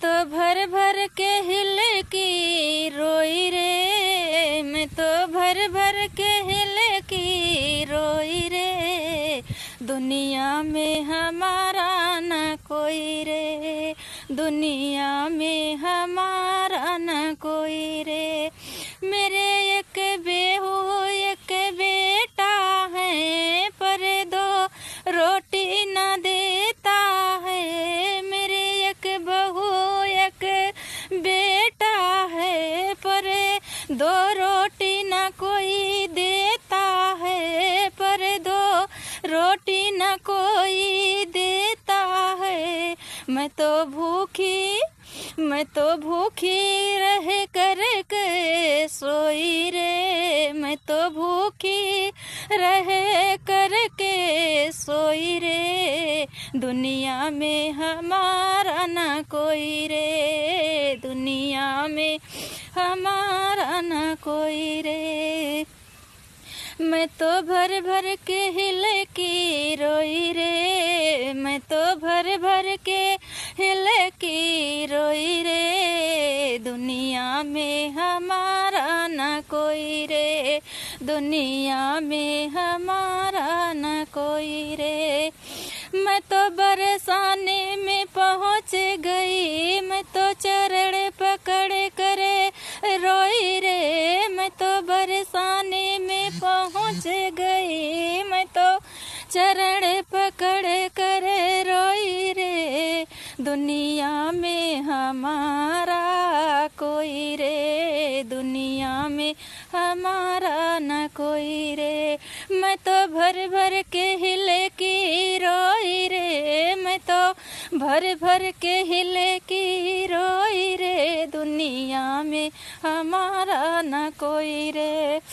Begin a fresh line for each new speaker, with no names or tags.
तो भर भर के हिल की रोई रे, मैं तो भर भर के हिल की रोई रे। दुनिया में हमारा न कोई रे, दुनिया में हमारा न कोई रे। मेरे एक बेहू एक बेटा है, पर दो रोटी न देता है। मेरे एक बहू एक बेटा है, पर दो रोटी न कोई देता है, पर दो रोटी न कोई देता है। मैं तो भूखी रह कर के सोई रे, मैं तो भूखी रह कर के सोई रे। दुनिया में हमारा न कोई रे, दुनिया में हमारा न कोई रे। मैं तो भर भर के हिल की रोई रे, मैं तो भर भर के हिल की रोई रे। दुनिया में हमारा न कोई रे, दुनिया में हमारा न कोई रे। मैं तो बरसाने में पहुँच गई, मैं तो चरण पकड़ करे रोई रे। मैं तो बरसाने में पहुँच गई, मैं तो चरण पकड़ करे रोई रे। दुनिया में हमारा कोई रे, दुनिया में हमारा न कोई रे। मैं तो भर भर के हिल की रोई रे, मैं तो भर भर के हिल की रोई रे। दुनिया में हमारा न कोई रे।